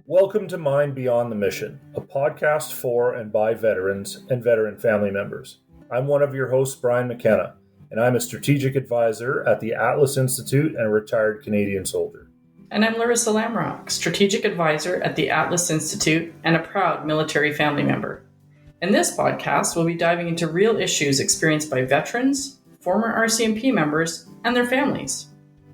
Welcome to Mind Beyond the Mission, a podcast for and by veterans and veteran family members. I'm one of your hosts, Brian McKenna, and I'm a strategic advisor at the Atlas Institute and a retired Canadian soldier. And I'm Laryssa Lamrock, strategic advisor at the Atlas Institute and a proud military family member. In this podcast, we'll be diving into real issues experienced by veterans, former RCMP members, and their families.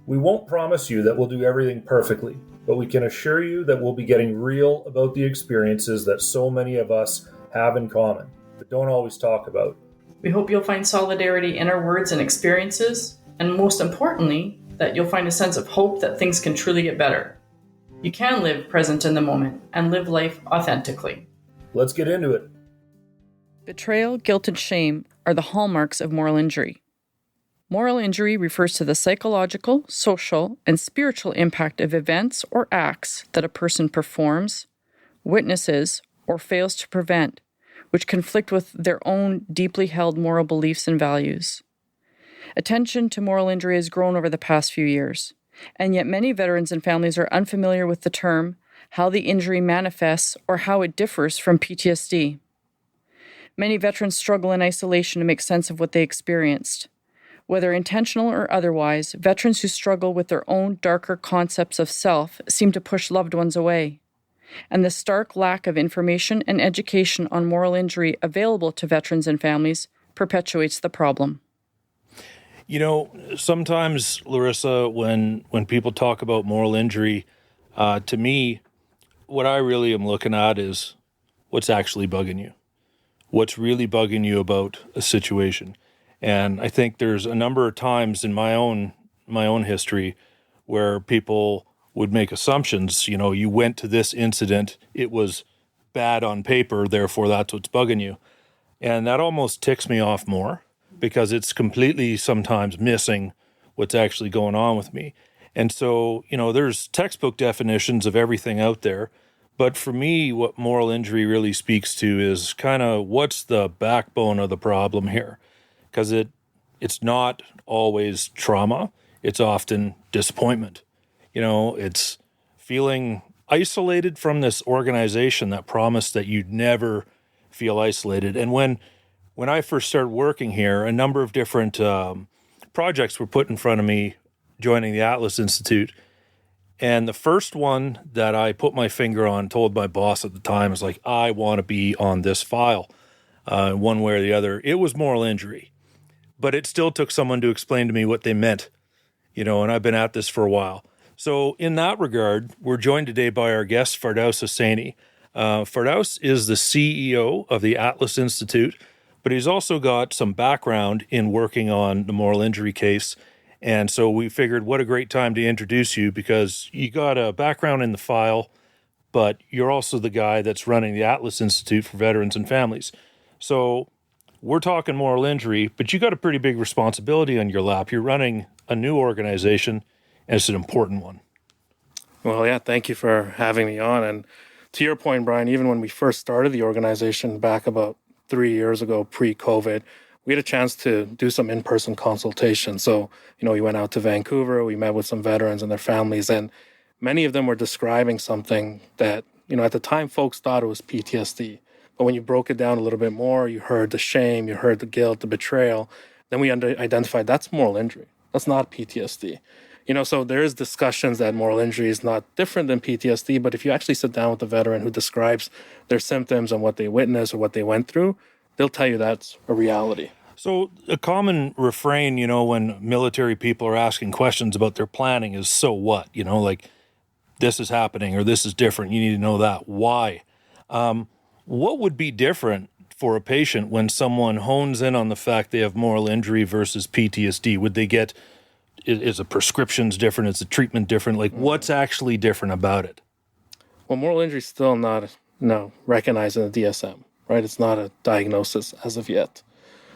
We won't promise you that we'll do everything perfectly, but we can assure you that we'll be getting real about the experiences that so many of us have in common, but don't always talk about. We hope you'll find solidarity in our words and experiences, and most importantly, that you'll find a sense of hope that things can truly get better. You can live present in the moment and live life authentically. Let's get into it. Betrayal, guilt, and shame are the hallmarks of moral injury. Moral injury refers to the psychological, social, and spiritual impact of events or acts that a person performs, witnesses, or fails to prevent, which conflict with their own deeply held moral beliefs and values. Attention to moral injury has grown over the past few years, and yet many veterans and families are unfamiliar with the term, how the injury manifests, or how it differs from PTSD. Many veterans struggle in isolation to make sense of what they experienced. Whether intentional or otherwise, veterans who struggle with their own darker concepts of self seem to push loved ones away. And the stark lack of information and education on moral injury available to veterans and families perpetuates the problem. You know, sometimes, Laryssa, when people talk about moral injury, to me, what I really am looking at is what's actually bugging you. What's really bugging you about a situation. And I think there's a number of times in my own history where people would make assumptions. You know, you went to this incident, it was bad on paper, therefore that's what's bugging you. And that almost ticks me off more because it's completely sometimes missing what's actually going on with me. And so, you know, there's textbook definitions of everything out there. But for me, what moral injury really speaks to is kind of what's the backbone of the problem here. Because it's not always trauma. It's often disappointment. You know, it's feeling isolated from this organization that promised that you'd never feel isolated. And when I first started working here, a number of different projects were put in front of me joining the Atlas Institute. And the first one that I put my finger on, told my boss at the time, was like, I want to be on this file one way or the other. It was moral injury. But it still took someone to explain to me what they meant, you know, and I've been at this for a while. So in that regard, we're joined today by our guest, Fardous Hosseiny. Fardous is the CEO of the Atlas Institute, but he's also got some background in working on the moral injury case. And so we figured what a great time to introduce you because you got a background in the file, but you're also the guy that's running the Atlas Institute for Veterans and Families. So we're talking moral injury, but you got a pretty big responsibility on your lap. You're running a new organization, and it's an important one. Well, yeah, thank you for having me on. And to your point, Brian, even when we first started the organization back about 3 years ago, pre-COVID, we had a chance to do some in-person consultation. So, you know, we went out to Vancouver, we met with some veterans and their families, and many of them were describing something that, you know, at the time folks thought it was PTSD. But when you broke it down a little bit more, you heard the shame, you heard the guilt, the betrayal, then we identified that's moral injury. That's not PTSD. You know, so there is discussions that moral injury is not different than PTSD, but if you actually sit down with a veteran who describes their symptoms and what they witnessed or what they went through, they'll tell you that's a reality. So a common refrain, you know, when military people are asking questions about their planning is, so what? You know, like, this is happening or this is different. You need to know that. Why? What would be different for a patient when someone hones in on the fact they have moral injury versus PTSD? Would they get, is the prescriptions different? Is the treatment different? Like, what's actually different about it? Well, moral injury is still not recognized in the DSM, right? It's not a diagnosis as of yet.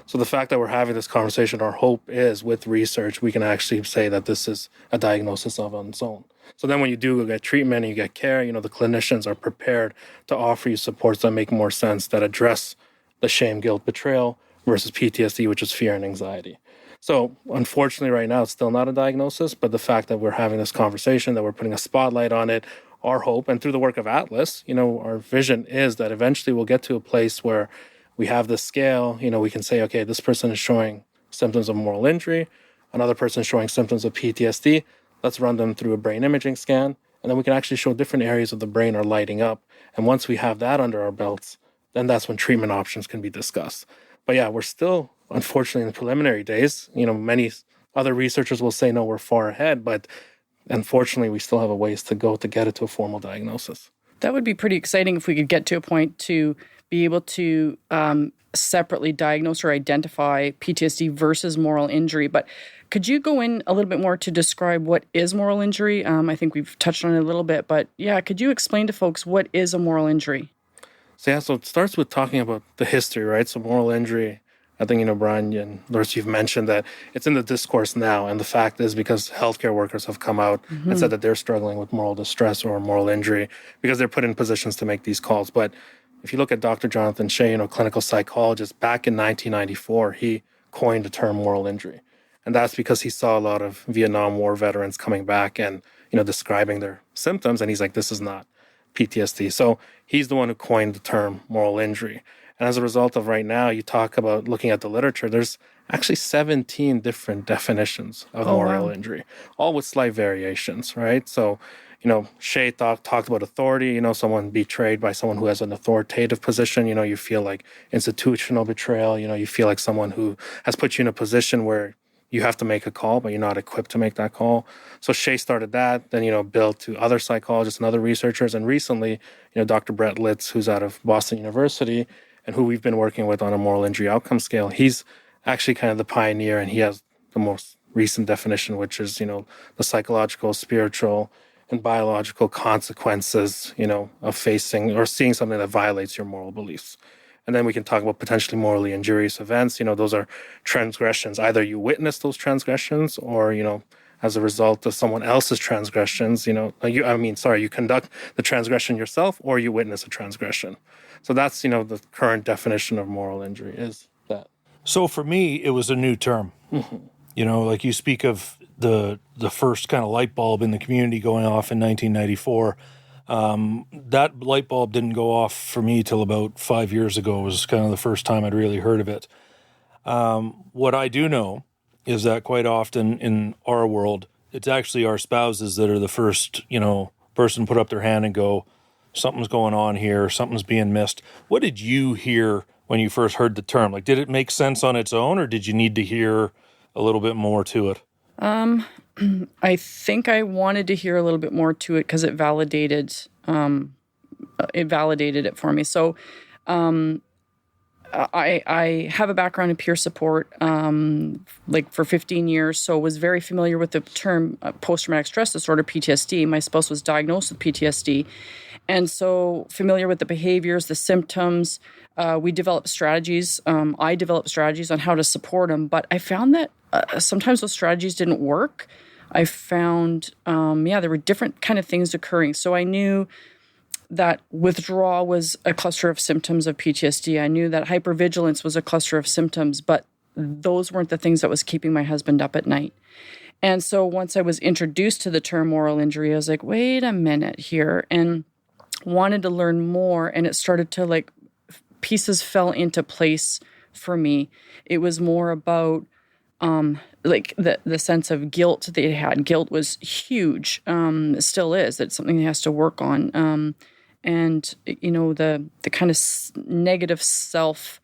So the fact that we're having this conversation, our hope is with research, we can actually say that this is a diagnosis of on its own. So then when you do get treatment and you get care, you know, the clinicians are prepared to offer you supports that make more sense, that address the shame, guilt, betrayal versus PTSD, which is fear and anxiety. So unfortunately right now, it's still not a diagnosis, but the fact that we're having this conversation, that we're putting a spotlight on it, our hope, and through the work of Atlas, our vision is that eventually we'll get to a place where we have this scale, we can say, okay, this person is showing symptoms of moral injury, another person is showing symptoms of PTSD. Let's run them through a brain imaging scan, and then we can actually show different areas of the brain are lighting up. And once we have that under our belts, then that's when treatment options can be discussed. But yeah, we're still, unfortunately, in the preliminary days. Many other researchers will say, no, we're far ahead, but unfortunately, we still have a ways to go to get it to a formal diagnosis. That would be pretty exciting if we could get to a point to be able to separately diagnose or identify PTSD versus moral injury. But could you go in a little bit more to describe what is moral injury? I think we've touched on it a little bit, but yeah, could you explain to folks what is a moral injury? So it starts with talking about the history, right? So moral injury, I think, Brian and Laryssa, you've mentioned that it's in the discourse now. And the fact is because healthcare workers have come out and said that they're struggling with moral distress or moral injury because they're put in positions to make these calls. But if you look at Dr. Jonathan Shea, clinical psychologist, back in 1994, he coined the term moral injury. And that's because he saw a lot of Vietnam War veterans coming back and, describing their symptoms. And he's like, this is not PTSD. So he's the one who coined the term moral injury. And as a result of right now, you talk about looking at the literature, there's actually 17 different definitions of moral injury, all with slight variations, right? So, Shea talked about authority, someone betrayed by someone who has an authoritative position, you feel like institutional betrayal, you feel like someone who has put you in a position where you have to make a call, but you're not equipped to make that call. So Shea started that, then, built to other psychologists and other researchers. And recently, Dr. Brett Litz, who's out of Boston University, and who we've been working with on a moral injury outcome scale, he's actually kind of the pioneer, and he has the most recent definition, which is, the psychological, spiritual, and biological consequences, of facing or seeing something that violates your moral beliefs. And then we can talk about potentially morally injurious events. Those are transgressions. Either you witness those transgressions or, as a result of someone else's transgressions, you conduct the transgression yourself or you witness a transgression. So that's, the current definition of moral injury is that. So for me, it was a new term. Like you speak of the first kind of light bulb in the community going off in 1994. That light bulb didn't go off for me till about 5 years ago. It was kind of the first time I'd really heard of it. What I do know is that quite often in our world, it's actually our spouses that are the first, person to put up their hand and go, something's going on here, something's being missed. What did you hear when you first heard the term? Like, did it make sense on its own, or did you need to hear a little bit more to it? I think I wanted to hear a little bit more to it because it validated it for me. So I have a background in peer support, for 15 years, so was very familiar with the term post-traumatic stress disorder, PTSD. My spouse was diagnosed with PTSD, and so familiar with the behaviors, the symptoms. We developed strategies. I developed strategies on how to support him, but I found that sometimes those strategies didn't work. I found, there were different kind of things occurring. So I knew that withdrawal was a cluster of symptoms of PTSD. I knew that hypervigilance was a cluster of symptoms, but those weren't the things that was keeping my husband up at night. And so once I was introduced to the term moral injury, I was like, wait a minute here, and wanted to learn more. And it started to pieces fell into place for me. It was more about the sense of guilt they had. Guilt was huge. It still is. It's something he has to work on. And the kind of negative self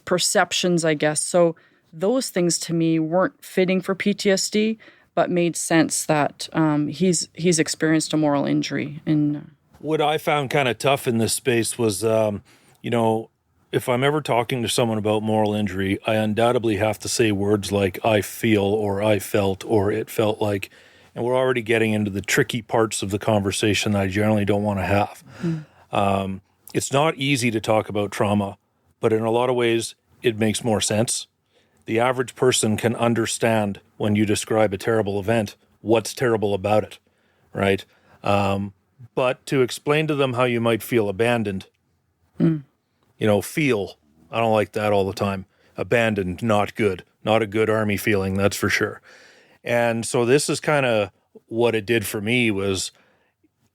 perceptions, I guess. So those things to me weren't fitting for PTSD, but made sense that he's experienced a moral injury. And what I found kind of tough in this space was, if I'm ever talking to someone about moral injury, I undoubtedly have to say words like I feel or I felt or it felt like, and we're already getting into the tricky parts of the conversation that I generally don't want to have. It's not easy to talk about trauma, but in a lot of ways, it makes more sense. The average person can understand when you describe a terrible event, what's terrible about it, right? But to explain to them how you might feel abandoned, feel, I don't like that all the time. Abandoned, not good. Not a good army feeling, that's for sure. And so this is kind of what it did for me was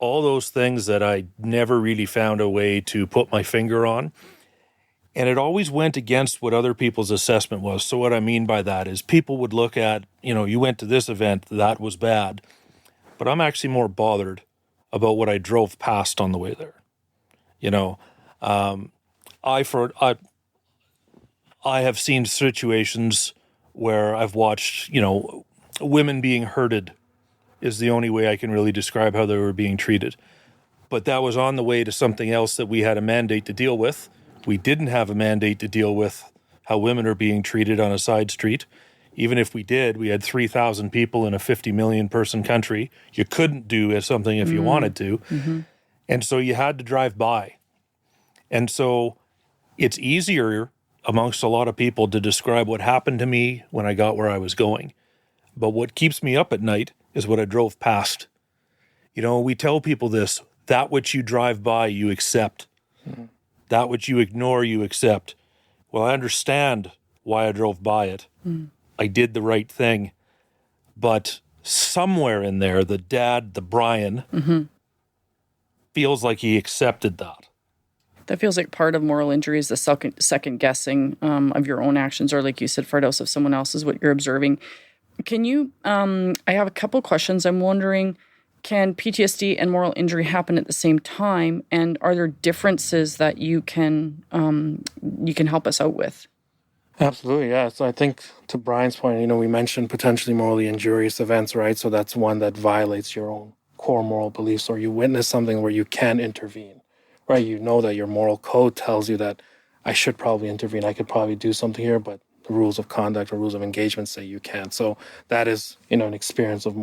all those things that I never really found a way to put my finger on. And it always went against what other people's assessment was. So what I mean by that is people would look at, you went to this event, that was bad. But I'm actually more bothered about what I drove past on the way there. I have seen situations where I've watched, women being hurted is the only way I can really describe how they were being treated. But that was on the way to something else that we had a mandate to deal with. We didn't have a mandate to deal with how women are being treated on a side street. Even if we did, we had 3,000 people in a 50 million person country. You couldn't do something if you wanted to. Mm-hmm. And so you had to drive by. And so it's easier amongst a lot of people to describe what happened to me when I got where I was going. But what keeps me up at night is what I drove past. We tell people this, that which you drive by, you accept. Mm-hmm. That which you ignore, you accept. Well, I understand why I drove by it. Mm. I did the right thing. But somewhere in there, the dad, the Brian, feels like he accepted that. That feels like part of moral injury is the second guessing of your own actions, or like you said, Fardous, of someone else's, what you're observing. Can you, I have a couple questions. I'm wondering, can PTSD and moral injury happen at the same time? And are there differences that you can help us out with? Absolutely, yeah. So I think to Brian's point, we mentioned potentially morally injurious events, right? So that's one that violates your own core moral beliefs, or you witness something where you can intervene, right? You know that your moral code tells you that I should probably intervene. I could probably do something here, but the rules of conduct or rules of engagement say you can't. So that is, an experience of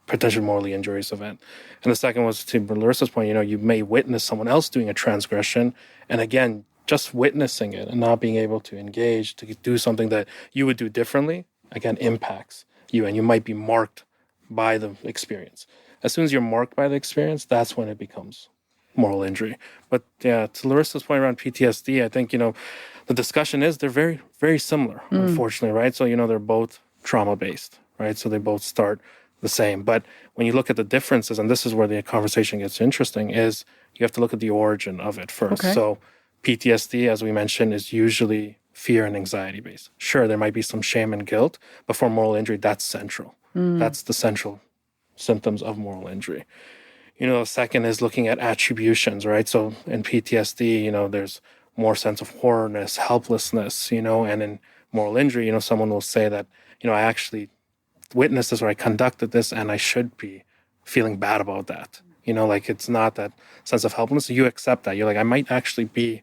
potentially morally injurious event. And the second was to Laryssa's point, you may witness someone else doing a transgression. And again, just witnessing it and not being able to engage, to do something that you would do differently, again, impacts you. And you might be marked by the experience. As soon as you're marked by the experience, that's when it becomes moral injury. But yeah, to Laryssa's point around PTSD, I think, the discussion is they're very, very similar, unfortunately, right? So, they're both trauma-based, right? So they both start the same. But when you look at the differences, and this is where the conversation gets interesting, is you have to look at the origin of it first. Okay. So PTSD, as we mentioned, is usually fear and anxiety based. Sure, there might be some shame and guilt, but for moral injury, that's central. That's the central symptoms of moral injury. The second is looking at attributions, right? So in PTSD, there's more sense of horrorness, helplessness, and in moral injury, someone will say that, I actually witnessed this or I conducted this and I should be feeling bad about that. Like it's not that sense of helplessness. You accept that. You're like, I might actually be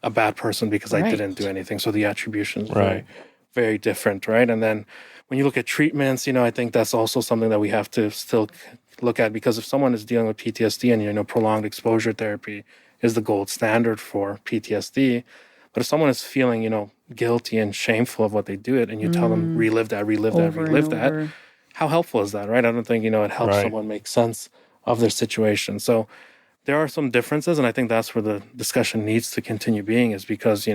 a bad person because I didn't do anything. So the attribution is very, very different, right? And then when you look at treatments, I think that's also something that we have to still look at, because if someone is dealing with PTSD and, prolonged exposure therapy is the gold standard for PTSD. But if someone is feeling, guilty and shameful of what they do it, and you tell them relive that, how helpful is that, right? I don't think, it helps someone make sense of their situation. So there are some differences, and I think that's where the discussion needs to continue being, is because,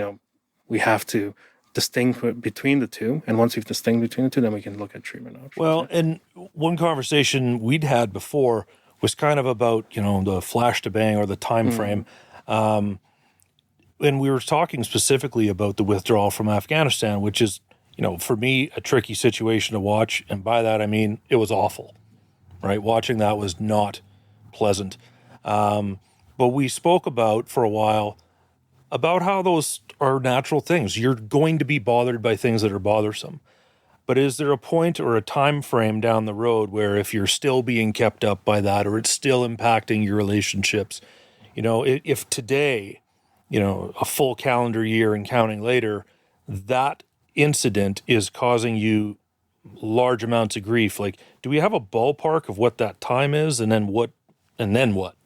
we have to distinguish between the two. And once we've distinguished between the two, then we can look at treatment options. Well, and one conversation we'd had before was kind of about, the flash to bang or the time frame. And we were talking specifically about the withdrawal from Afghanistan, which is, for me, a tricky situation to watch. And by that, I mean, it was awful, right? Watching that was not pleasant. But we spoke about, for a while, about how those are natural things. You're going to be bothered by things that are bothersome. But is there a point or a time frame down the road where if you're still being kept up by that, or it's still impacting your relationships, if today, a full calendar year and counting later, that incident is causing you large amounts of grief, like, do we have a ballpark of what that time is? And then what?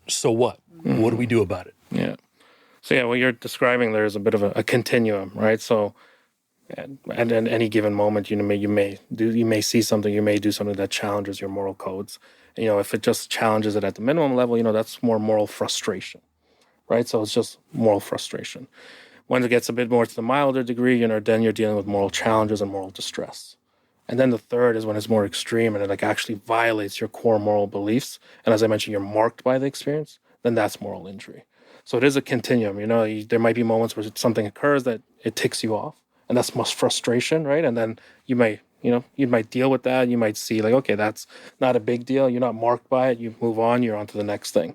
So what? What do we do about it? Yeah. So yeah, what you're describing there is a bit of a continuum, right? So at any given moment, you may see something, you may do something that challenges your moral codes. And, if it just challenges it at the minimum level, that's more moral frustration, right? So it's just moral frustration. When it gets a bit more to the milder degree, then you're dealing with moral challenges and moral distress, And then the third is when it's more extreme and it like actually violates your core moral beliefs. And as I mentioned, you're marked by the experience, then that's moral injury. So it is a continuum. There might be moments where something occurs that it ticks you off, and that's most frustration, right? And then you might deal with that. You might see like, okay, that's not a big deal. You're not marked by it. You move on. You're on to the next thing.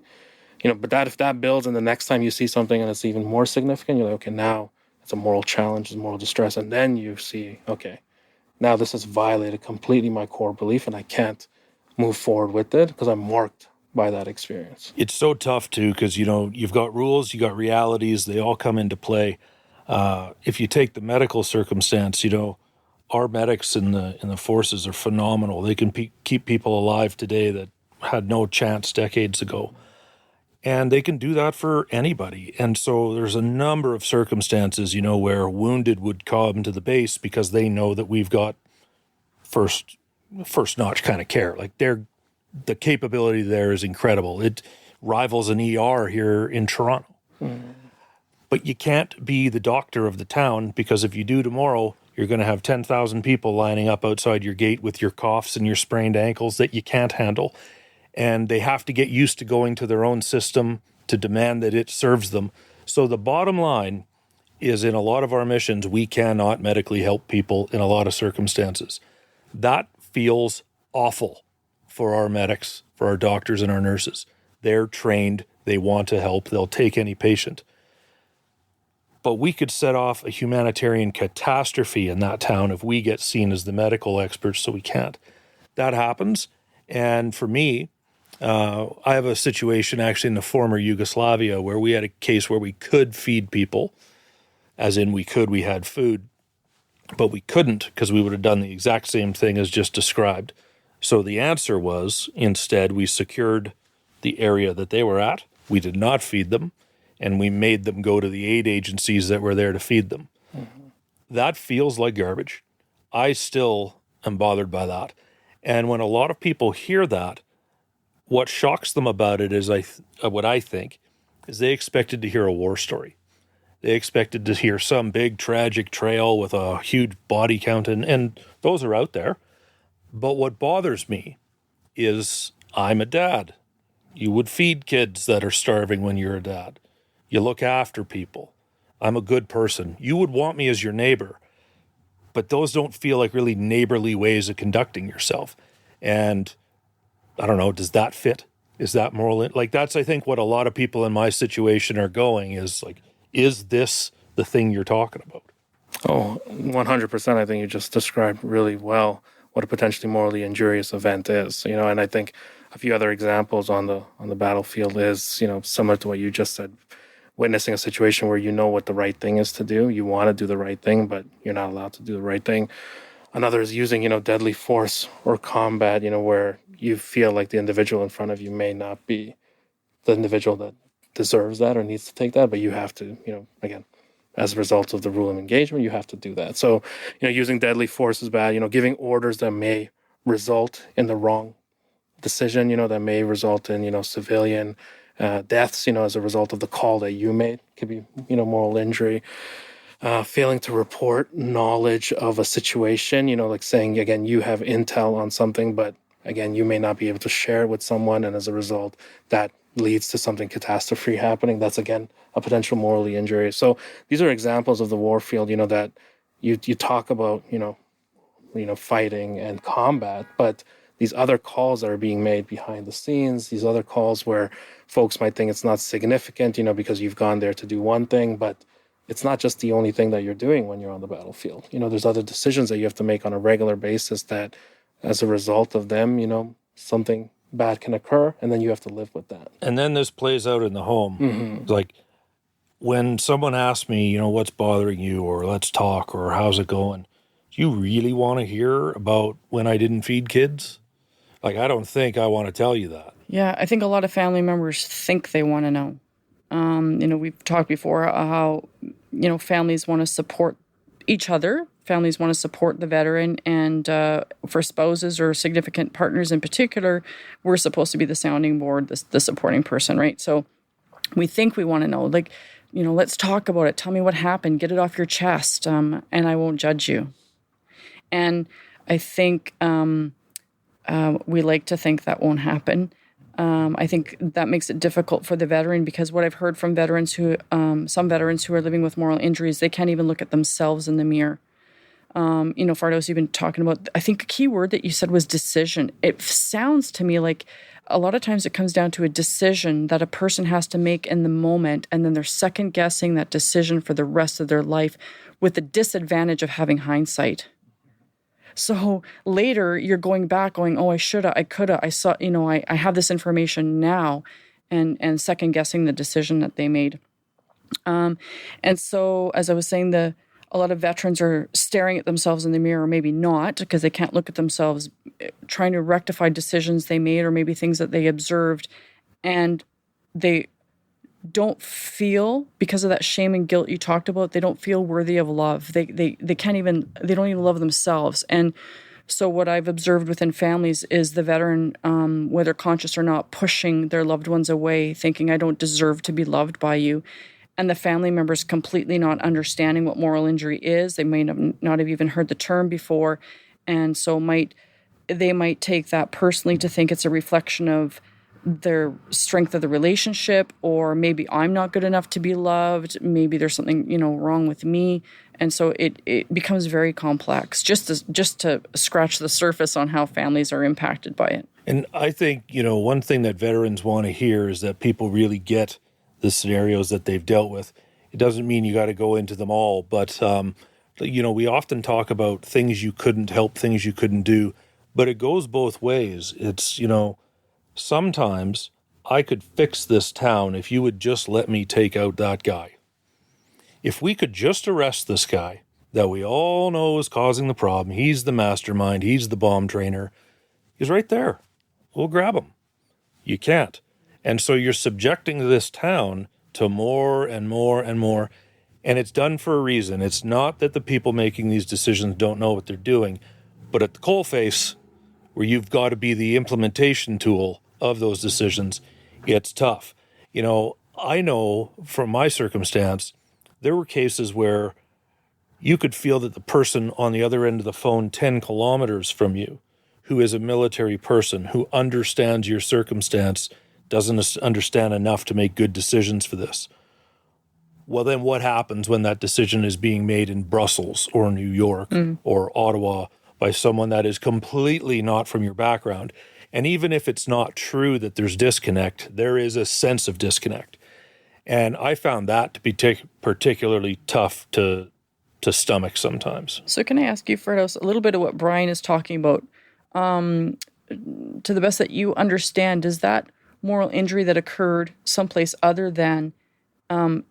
But if that builds, and the next time you see something and it's even more significant, you're like, okay, now it's a moral challenge, it's moral distress, and then you see, okay, now this has violated completely my core belief, and I can't move forward with it because I'm marked by that experience. It's so tough too, because you've got rules, you got realities, they all come into play. If you take the medical circumstance, our medics in the forces are phenomenal. They can keep people alive today that had no chance decades ago. And they can do that for anybody. And so there's a number of circumstances, where wounded would come to the base because they know that we've got first notch kind of care. Like the capability there is incredible. It rivals an ER here in Toronto. But you can't be the doctor of the town, because if you do tomorrow, you're going to have 10,000 people lining up outside your gate with your coughs and your sprained ankles that you can't handle. And they have to get used to going to their own system to demand that it serves them. So the bottom line is, in a lot of our missions, we cannot medically help people in a lot of circumstances. That feels awful for our medics, for our doctors and our nurses. They're trained, they want to help, they'll take any patient. But we could set off a humanitarian catastrophe in that town if we get seen as the medical experts, so we can't. That happens, and for me, I have a situation actually in the former Yugoslavia where we had a case where we could feed people, as in we had food, but we couldn't because we would have done the exact same thing as just described. So the answer was, instead, we secured the area that they were at. We did not feed them, and we made them go to the aid agencies that were there to feed them. Mm-hmm. That feels like garbage. I still am bothered by that. And when a lot of people hear that, what shocks them about it is, what I think, is they expected to hear a war story. They expected to hear some big tragic trail with a huge body count, and those are out there. But what bothers me is I'm a dad. You would feed kids that are starving when you're a dad. You look after people. I'm a good person. You would want me as your neighbor. But those don't feel like really neighborly ways of conducting yourself. And I don't know, does that fit? Is that moral? Like, that's, I think, what a lot of people in my situation are going is like, is this the thing you're talking about? Oh, 100%. I think you just described really well what a potentially morally injurious event is, and I think a few other examples on the battlefield is, similar to what you just said, witnessing a situation where you know what the right thing is to do. You want to do the right thing, but you're not allowed to do the right thing. Another is using, deadly force or combat, where you feel like the individual in front of you may not be the individual that deserves that or needs to take that, but you have to, again, as a result of the rule of engagement, you have to do that. So, using deadly force is bad, giving orders that may result in the wrong decision, that may result in, civilian deaths, as a result of the call that you made, could be, moral injury. Failing to report knowledge of a situation, like saying, again, you have intel on something, but again, you may not be able to share it with someone. And as a result, that leads to something catastrophe happening. That's, again, a potential morally injury. So these are examples of the war field, that you talk about, fighting and combat, but these other calls that are being made behind the scenes, these other calls where folks might think it's not significant, because you've gone there to do one thing, but it's not just the only thing that you're doing when you're on the battlefield. There's other decisions that you have to make on a regular basis that, as a result of them, something bad can occur, and then you have to live with that. And then this plays out in the home. Mm-hmm. Like, when someone asks me, what's bothering you, or let's talk, or how's it going, do you really want to hear about when I didn't feed kids? Like, I don't think I want to tell you that. Yeah, I think a lot of family members think they want to know. We've talked before how, families want to support each other. Families want to support the veteran. And for spouses or significant partners in particular, we're supposed to be the sounding board, the supporting person, right? So we think we want to know, like, let's talk about it. Tell me what happened. Get it off your chest. And I won't judge you. And I think we like to think that won't happen. I think that makes it difficult for the veteran, because what I've heard from veterans some veterans who are living with moral injuries, they can't even look at themselves in the mirror. Fardous, you've been talking about, I think a key word that you said was decision. It sounds to me like a lot of times it comes down to a decision that a person has to make in the moment, and then they're second guessing that decision for the rest of their life with the disadvantage of having hindsight. So later you're going back going, oh, I shoulda, I coulda, I saw, I have this information now, and second guessing the decision that they made. And so, as I was saying, a lot of veterans are staring at themselves in the mirror, or maybe not, because they can't look at themselves, trying to rectify decisions they made or maybe things that they observed, and they don't feel, because of that shame and guilt you talked about, they don't feel worthy of love. They don't even love themselves. And so what I've observed within families is the veteran, whether conscious or not, pushing their loved ones away, thinking, I don't deserve to be loved by you. And the family members completely not understanding what moral injury is. They may not have even heard the term before. And so they might take that personally to think it's a reflection of their strength of the relationship, or maybe I'm not good enough to be loved. Maybe there's something, wrong with me. And so it becomes very complex, just to scratch the surface on how families are impacted by it. And I think, one thing that veterans want to hear is that people really get the scenarios that they've dealt with. It doesn't mean you got to go into them all, but, we often talk about things you couldn't help, things you couldn't do, but it goes both ways. It's, sometimes I could fix this town if you would just let me take out that guy. If we could just arrest this guy that we all know is causing the problem, he's the mastermind, he's the bomb trainer, he's right there. We'll grab him. You can't. And so you're subjecting this town to more and more and more, and it's done for a reason. It's not that the people making these decisions don't know what they're doing, but at the coalface, where you've got to be the implementation tool of those decisions, it's tough. I know from my circumstance, there were cases where you could feel that the person on the other end of the phone 10 kilometers from you, who is a military person, who understands your circumstance, doesn't understand enough to make good decisions for this. Well, then what happens when that decision is being made in Brussels or New York or Ottawa by someone that is completely not from your background? And even if it's not true that there's disconnect, there is a sense of disconnect. And I found that to be particularly tough to stomach sometimes. So can I ask you, Fardous, a little bit of what Brian is talking about? To the best that you understand, does that moral injury that occurred someplace other than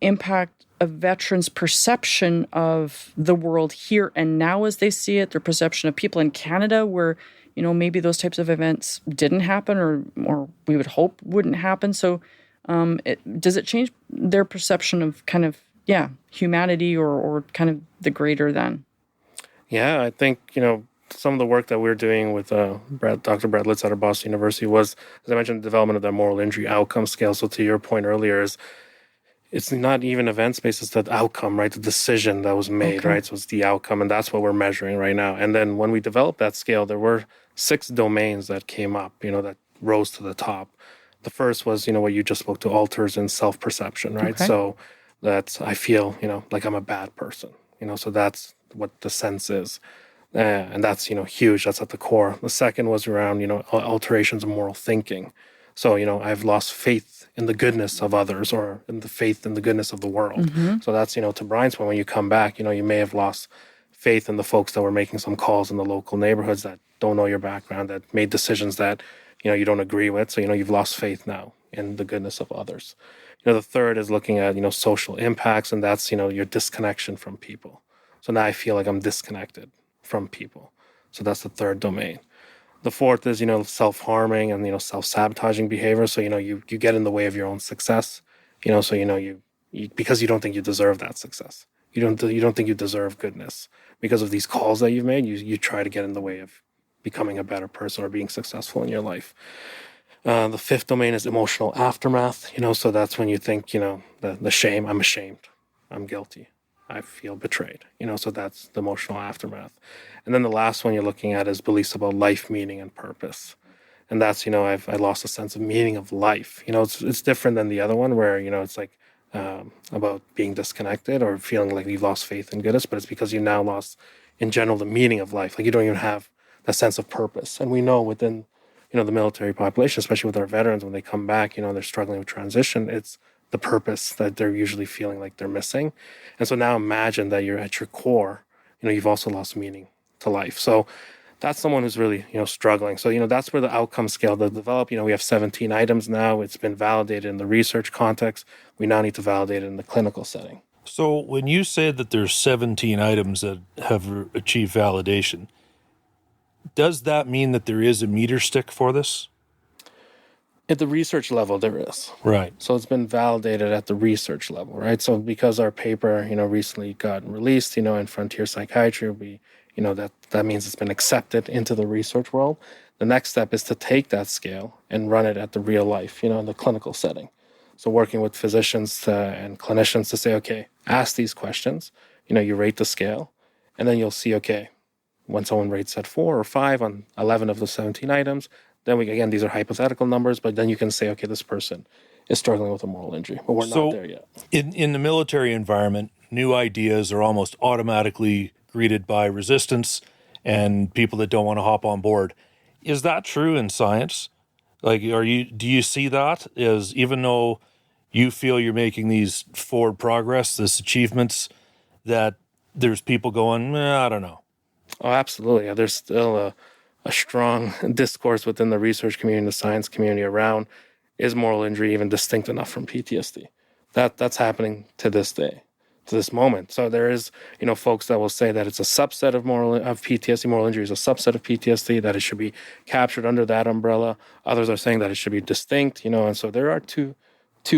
impact a veteran's perception of the world here and now as they see it, their perception of people in Canada where, maybe those types of events didn't happen or we would hope wouldn't happen? So does it change their perception of kind of, humanity or kind of the greater than? Yeah, I think, some of the work that we're doing with Dr. Brad Litz out of Boston University was, as I mentioned, the development of the moral injury outcome scale. So to your point earlier, it's not even events-based, it's the outcome, right? The decision that was made, right? So it's the outcome, and that's what we're measuring right now. And then when we developed that scale, there were 6 domains that came up, that rose to the top. The first was, what you just spoke to, alters in self-perception, right? Okay. So that's, I feel, like I'm a bad person, so that's what the sense is. And that's, huge. That's at the core. The second was around, alterations of moral thinking. So, I've lost faith in the goodness of others or in the faith in the goodness of the world. Mm-hmm. So that's, to Brian's point, when you come back, you may have lost faith in the folks that were making some calls in the local neighborhoods that don't know your background, that made decisions that, you don't agree with. So, you've lost faith now in the goodness of others. The third is looking at, social impacts, and that's, your disconnection from people. So now I feel like I'm disconnected from people. So that's the third domain. The fourth is, self-harming and, self-sabotaging behavior. So, you get in the way of your own success, so, you because you don't think you deserve that success. You don't think you deserve goodness. Because of these calls that you've made, you try to get in the way of becoming a better person or being successful in your life. The fifth domain is emotional aftermath, so that's when you think, the shame, I'm ashamed, I'm guilty, I feel betrayed. So that's the emotional aftermath. And then the last one you're looking at is beliefs about life, meaning, and purpose. And that's, I lost a sense of meaning of life. It's different than the other one where, it's like about being disconnected or feeling like you've lost faith in goodness, but it's because you now lost, in general, the meaning of life. Like you don't even have that sense of purpose. And we know within, the military population, especially with our veterans, when they come back, they're struggling with transition. It's the purpose that they're usually feeling like they're missing. And so now imagine that you're at your core, you've also lost meaning to life. So that's someone who's really, struggling. So, that's where the outcome scale that develop. We have 17 items now. It's been validated in the research context. We now need to validate it in the clinical setting. So when you say that there's 17 items that have achieved validation, does that mean that there is a meter stick for this? At the research level, there is. Right. So it's been validated at the research level, right? So because our paper, recently got released, in Frontier Psychiatry, that means it's been accepted into the research world. The next step is to take that scale and run it at the real life, in the clinical setting. So working with physicians and clinicians to say, okay, ask these questions, you rate the scale, and then you'll see, okay, when someone rates at 4 or 5 on 11 of the 17 items, then again, these are hypothetical numbers, but then you can say, okay, this person is struggling with a moral injury, but we're not there yet. In the military environment, new ideas are almost automatically greeted by resistance and people that don't want to hop on board. Is that true in science? Like, do you see that as, even though you feel you're making these forward progress, this achievements, that there's people going, I don't know? Oh, absolutely. Yeah, there's still a strong discourse within the research community and the science community around, is moral injury even distinct enough from PTSD? That's happening to this day, to this moment. So there is, folks that will say that it's a subset of PTSD. Moral injury is a subset of PTSD, that it should be captured under that umbrella. Others are saying that it should be distinct, and so there are two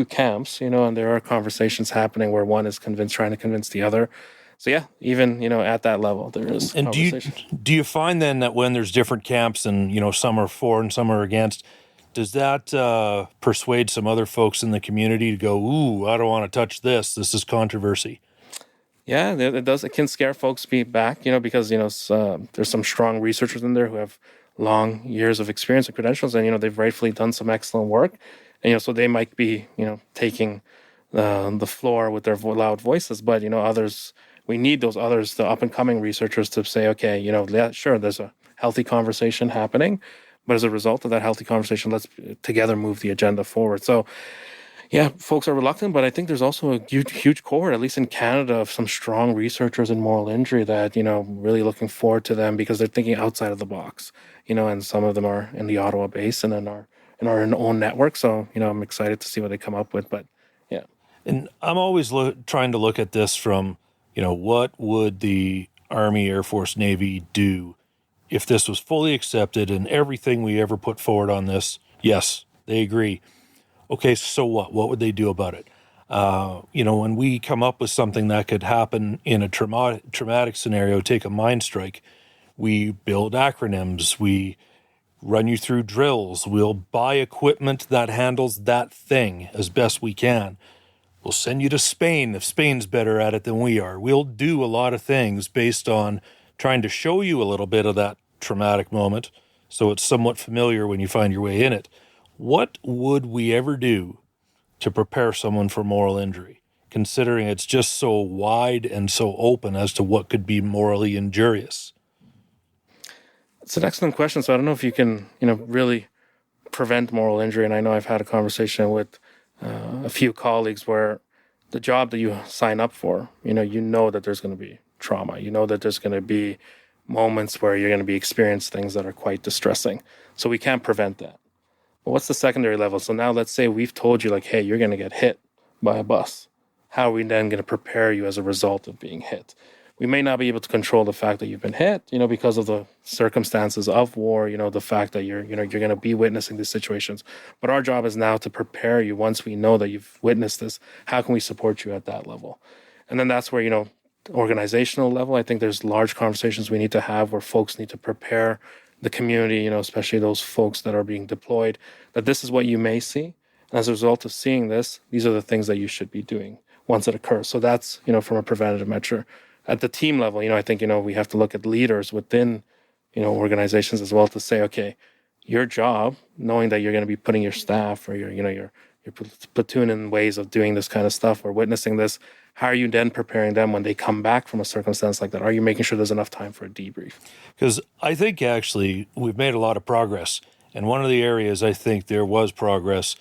camps, and there are conversations happening where one is trying to convince the other. So yeah, even, at that level, there is conversation. Do you find then that when there's different camps and, some are for and some are against, does that persuade some other folks in the community to go, ooh, I don't want to touch this. This is controversy? Yeah, it does. It can scare folks back, because, there's some strong researchers in there who have long years of experience and credentials, and, they've rightfully done some excellent work. And, so they might be, taking the floor with their loud voices, but, others, we need those others, the up-and-coming researchers, to say, okay, sure, there's a healthy conversation happening, but as a result of that healthy conversation, let's together move the agenda forward. So, yeah, folks are reluctant, but I think there's also a huge cohort, at least in Canada, of some strong researchers in moral injury that, really looking forward to them because they're thinking outside of the box, and some of them are in the Ottawa base and in our own network. So, I'm excited to see what they come up with, but yeah. And I'm always trying to look at this from, what would the Army, Air Force, Navy do if this was fully accepted and everything we ever put forward on this, yes, they agree. Okay, so what? What would they do about it? When we come up with something that could happen in a traumatic scenario, take a mine strike, we build acronyms, we run you through drills, we'll buy equipment that handles that thing as best we can. We'll send you to Spain if Spain's better at it than we are. We'll do a lot of things based on trying to show you a little bit of that traumatic moment so it's somewhat familiar when you find your way in it. What would we ever do to prepare someone for moral injury, considering it's just so wide and so open as to what could be morally injurious? It's an excellent question. So I don't know if you can, really prevent moral injury. And I know I've had a conversation with a few colleagues where the job that you sign up for, you know that there's going to be trauma. You know that there's going to be moments where you're going to be experiencing things that are quite distressing. So we can't prevent that. But what's the secondary level? So now let's say we've told you like, hey, you're going to get hit by a bus. How are we then going to prepare you as a result of being hit? We may not be able to control the fact that you've been hit, because of the circumstances of war, the fact that you're going to be witnessing these situations. But our job is now to prepare you once we know that you've witnessed this. How can we support you at that level? And then that's where, organizational level, I think there's large conversations we need to have where folks need to prepare the community, especially those folks that are being deployed, that this is what you may see. And as a result of seeing this, these are the things that you should be doing. once it occurs. So that's, from a preventative measure. At the team level, I think, we have to look at leaders within, organizations as well to say, okay, your job, knowing that you're going to be putting your staff or your platoon in ways of doing this kind of stuff or witnessing this, how are you then preparing them when they come back from a circumstance like that? Are you making sure there's enough time for a debrief? Because I think actually we've made a lot of progress. And one of the areas I think there was progress,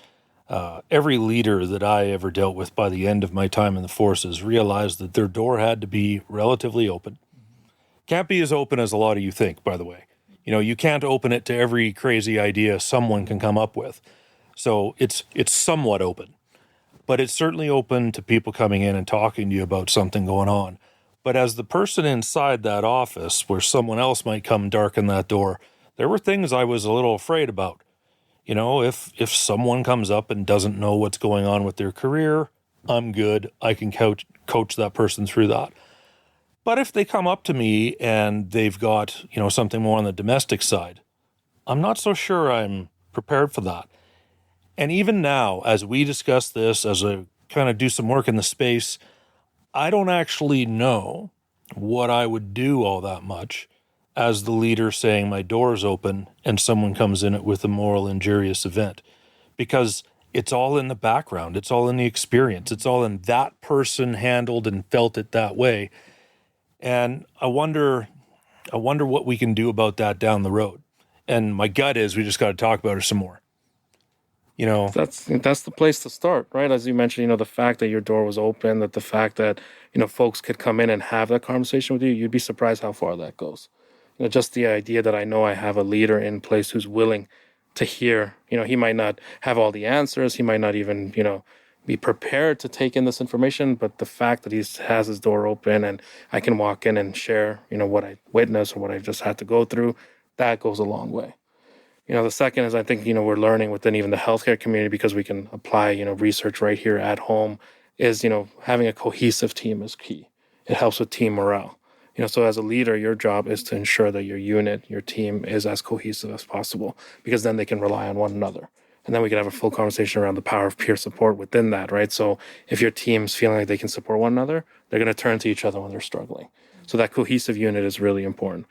every leader that I ever dealt with by the end of my time in the forces realized that their door had to be relatively open. Can't be as open as a lot of you think, by the way. You can't open it to every crazy idea someone can come up with. So it's somewhat open. But it's certainly open to people coming in and talking to you about something going on. But as the person inside that office where someone else might come darken that door, there were things I was a little afraid about. If someone comes up and doesn't know what's going on with their career, I'm good. I can coach that person through that. But if they come up to me and they've got, something more on the domestic side, I'm not so sure I'm prepared for that. And even now, as we discuss this, as I kind of do some work in the space, I don't actually know what I would do all that much as the leader saying my door is open and someone comes in it with a moral injurious event. Because it's all in the background. It's all in the experience. It's all in that person handled and felt it that way. And I wonder what we can do about that down the road. And my gut is we just got to talk about it some more. That's the place to start, right? As you mentioned, the fact that your door was open, that the fact that, folks could come in and have that conversation with you, you'd be surprised how far that goes. Just the idea that I know I have a leader in place who's willing to hear, he might not have all the answers. He might not even, be prepared to take in this information, but the fact that he has his door open and I can walk in and share, what I witnessed or what I just had to go through, that goes a long way. The second is I think, we're learning within even the healthcare community because we can apply, research right here at home is, having a cohesive team is key. It helps with team morale. So as a leader, your job is to ensure that your unit, your team is as cohesive as possible because then they can rely on one another. And then we can have a full conversation around the power of peer support within that, right? So if your team's feeling like they can support one another, they're going to turn to each other when they're struggling. So that cohesive unit is really important.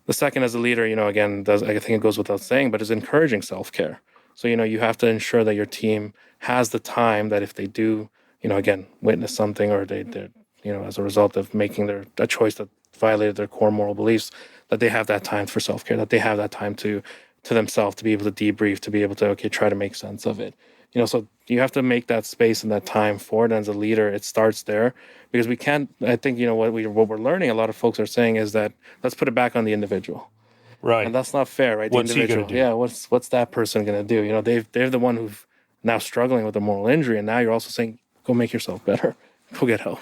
The second, as a leader, again, I think it goes without saying, but is encouraging self-care. So, you have to ensure that your team has the time that if they do, again, witness something or they're, as a result of making a choice that violated their core moral beliefs, that they have that time for self-care, that they have that time to themselves to be able to debrief, to be able to, try to make sense of it. So you have to make that space and that time for it. And as a leader, it starts there because we can't, I think, what we're learning, a lot of folks are saying is that let's put it back on the individual. Right. And that's not fair, right? What's the individual, he going to do? What's that person going to do? They're the one who've now struggling with a moral injury. And now you're also saying, go make yourself better. Go get help.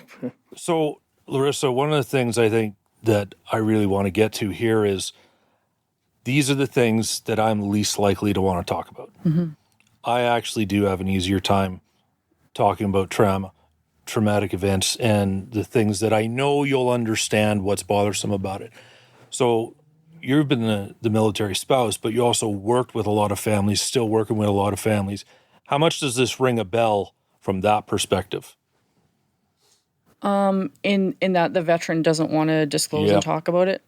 So, Laryssa, one of the things I think that I really want to get to here is these are the things that I'm least likely to want to talk about. Mm-hmm. I actually do have an easier time talking about traumatic events and the things that I know you'll understand what's bothersome about it. So you've been the military spouse, but you also worked with a lot of families, still working with a lot of families. How much does this ring a bell from that perspective? In that the veteran doesn't want to disclose and talk about it.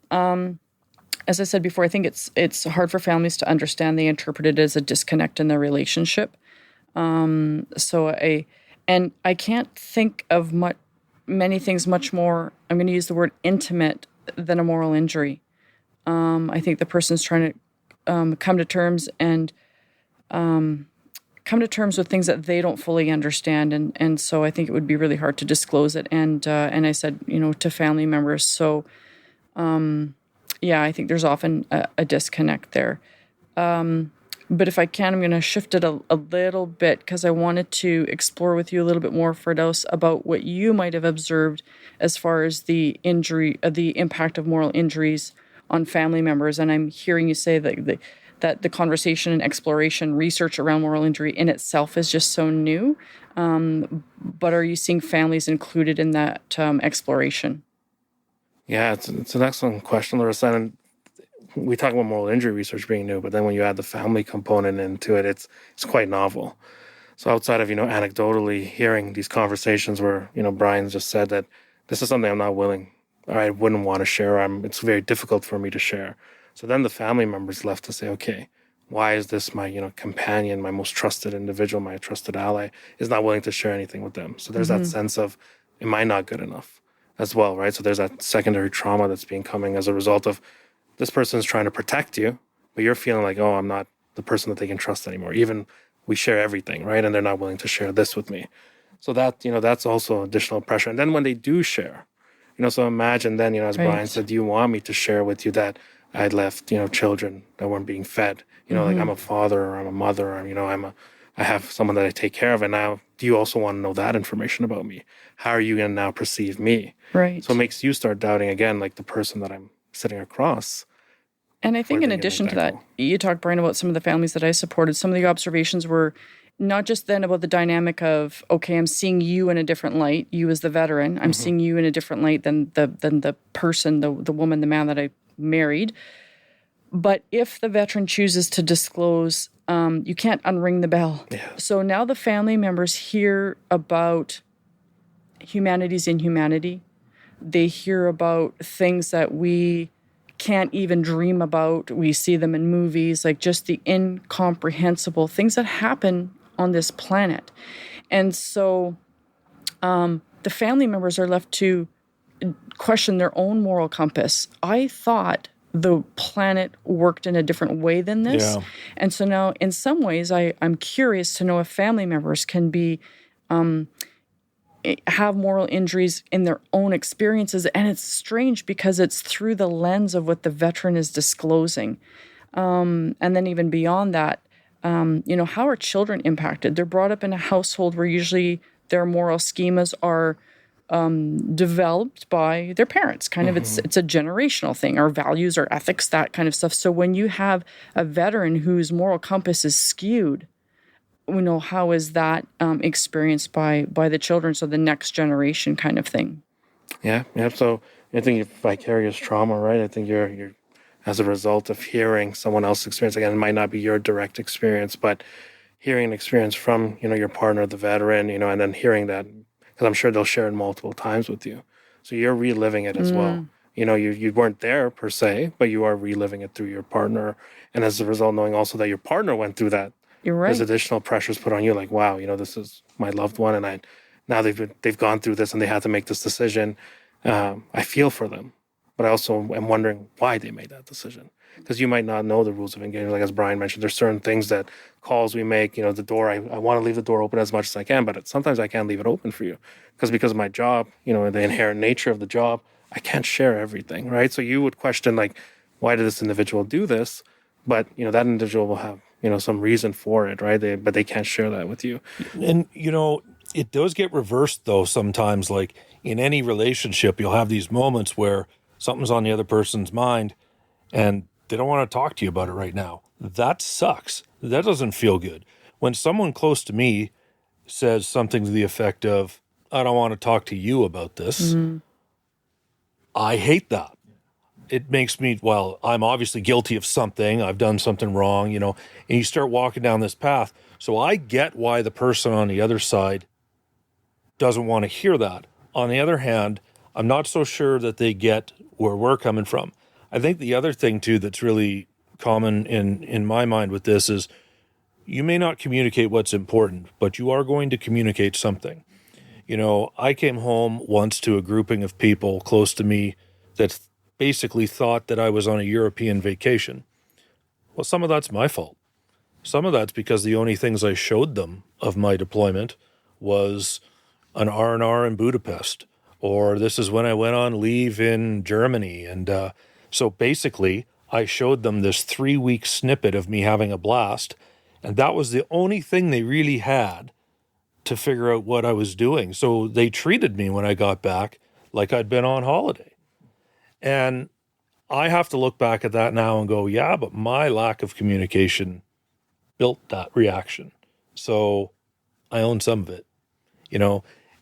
As I said before, I think it's hard for families to understand. They interpret it as a disconnect in their relationship. So I can't think of many things much more, I'm going to use the word intimate, than a moral injury. I think the person's trying to come to terms with things that they don't fully understand, and so I think it would be really hard to disclose it. And I said, to family members. So, I think there's often a disconnect there. But if I can, I'm going to shift it a little bit because I wanted to explore with you a little bit more, Fardous, about what you might have observed as far as the impact of moral injuries on family members. And I'm hearing you say that the conversation and exploration, research around moral injury in itself is just so new. But are you seeing families included in that exploration? Yeah, it's an excellent question, Laryssa. And we talk about moral injury research being new, but then when you add the family component into it, it's quite novel. So outside of, anecdotally hearing these conversations where, Brian just said that this is something I'm not willing, or I wouldn't want to share, it's very difficult for me to share. So then the family members left to say, okay, why is this my, companion, my most trusted individual, my trusted ally, is not willing to share anything with them? So there's that sense of, am I not good enough as well, right? So there's that secondary trauma that's being coming as a result of this person is trying to protect you, but you're feeling like, oh, I'm not the person that they can trust anymore. Even we share everything, right? And they're not willing to share this with me. So that, that's also additional pressure. And then when they do share, so imagine then, as Brian said, do you want me to share with you that I'd left, children that weren't being fed, like I'm a father or I'm a mother or, I have someone that I take care of. And now do you also want to know that information about me? How are you going to now perceive me? Right. So it makes you start doubting again, like the person that I'm sitting across. And I think in addition to that, you talked, Brian, about some of the families that I supported. Some of the observations were not just then about the dynamic of, okay, I'm seeing you in a different light, you as the veteran. I'm seeing you in a different light than the person, the woman, the man that I married. But if the veteran chooses to disclose, you can't unring the bell. Yeah. So now the family members hear about humanity's inhumanity. They hear about things that we can't even dream about. We see them in movies, like just the incomprehensible things that happen on this planet. And so the family members are left to question their own moral compass. I thought the planet worked in a different way than this. Yeah. And so now, in some ways, I'm curious to know if family members can be have moral injuries in their own experiences. And it's strange because it's through the lens of what the veteran is disclosing. And then even beyond that, how are children impacted? They're brought up in a household where usually their moral schemas are developed by their parents. Kind of, it's a generational thing. Our values, our ethics, that kind of stuff. So when you have a veteran whose moral compass is skewed, how is that experienced by the children? So the next generation kind of thing. Yeah. So I think vicarious trauma, right? I think you're as a result of hearing someone else's experience. Again, it might not be your direct experience, but hearing an experience from, your partner, the veteran, and then hearing that, because I'm sure they'll share it multiple times with you. So you're reliving it as well. You weren't there per se, but you are reliving it through your partner. And as a result, knowing also that your partner went through that, you're right. There's additional pressures put on you, like, wow, this is my loved one, and now they've gone through this and they had to make this decision. I feel for them, but I also am wondering why they made that decision, because you might not know the rules of engagement. Like as Brian mentioned, there's certain things that calls we make. The door. I want to leave the door open as much as I can, but sometimes I can't leave it open for you because of my job. The inherent nature of the job, I can't share everything, right? So you would question like, why did this individual do this? But that individual will have some reason for it, right? But they can't share that with you. And, it does get reversed, though, sometimes. Like in any relationship, you'll have these moments where something's on the other person's mind and they don't want to talk to you about it right now. That sucks. That doesn't feel good. When someone close to me says something to the effect of, I don't want to talk to you about this, I hate that. It makes me, I'm obviously guilty of something. I've done something wrong, and you start walking down this path. So I get why the person on the other side doesn't want to hear that. On the other hand, I'm not so sure that they get where we're coming from. I think the other thing, too, that's really common in my mind with this is you may not communicate what's important, but you are going to communicate something. I came home once to a grouping of people close to me that basically thought that I was on a European vacation. Well, some of that's my fault. Some of that's because the only things I showed them of my deployment was an R&R in Budapest, or this is when I went on leave in Germany. And so basically, I showed them this 3-week snippet of me having a blast, and that was the only thing they really had to figure out what I was doing. So they treated me when I got back like I'd been on holiday. And I have to look back at that now and go, yeah, but my lack of communication built that reaction. So I own some of it,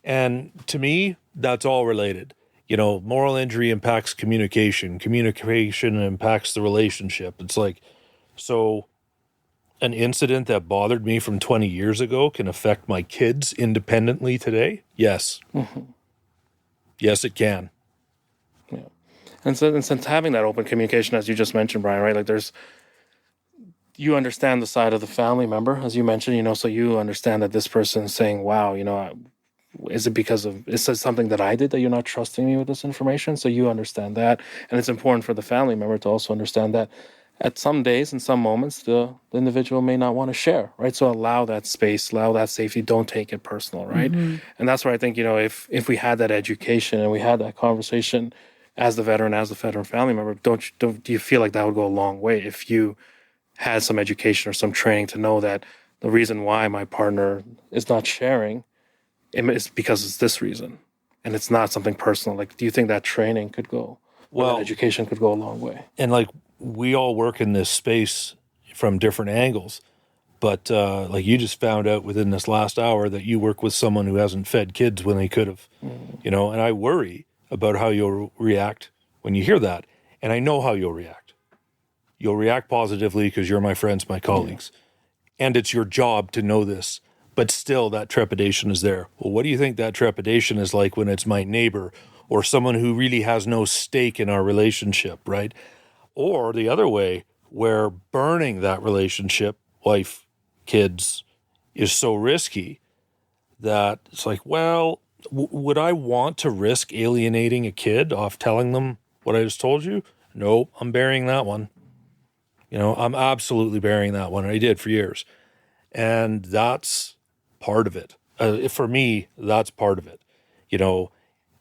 and to me, that's all related. Moral injury impacts communication. Communication impacts the relationship. It's like, so an incident that bothered me from 20 years ago can affect my kids independently today? Yes. Yes, it can. Yeah. And since having that open communication, as you just mentioned, Brian, right? Like you understand the side of the family member, as you mentioned, so you understand that this person is saying, wow, is it something that I did that you're not trusting me with this information? So you understand that. And it's important for the family member to also understand that at some days and some moments, the individual may not want to share, right? So allow that space, allow that safety. Don't take it personal, right? And that's where I think, if we had that education and we had that conversation as the veteran family member, do you feel like that would go a long way if you had some education or some training to know that the reason why my partner is not sharing is because it's this reason, and it's not something personal. Like, do you think that training could go, that education could go a long way? And like, we all work in this space from different angles, but like you just found out within this last hour that you work with someone who hasn't fed kids when they could have, and I worry about how you'll react when you hear that. And I know how you'll react. You'll react positively because you're my friends, my colleagues, and it's your job to know this. But still, that trepidation is there. Well, what do you think that trepidation is like when it's my neighbor or someone who really has no stake in our relationship, right? Or the other way, where burning that relationship, wife, kids, is so risky that it's like, well, would I want to risk alienating a kid off telling them what I just told you? No, I'm burying that one. I'm absolutely burying that one. I did for years. And that's part of it. For me, that's part of it.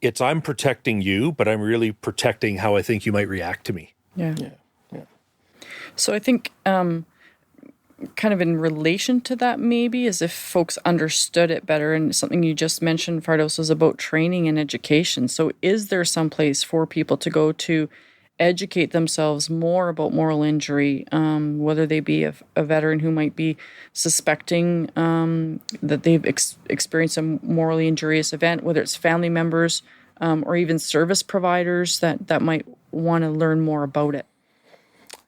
It's I'm protecting you, but I'm really protecting how I think you might react to me. Yeah. So I think kind of in relation to that, maybe, as if folks understood it better, and something you just mentioned, Fardous, was about training and education. So is there some place for people to go to educate themselves more about moral injury, whether they be a veteran who might be suspecting that they've experienced a morally injurious event, whether it's family members or even service providers that might want to learn more about it?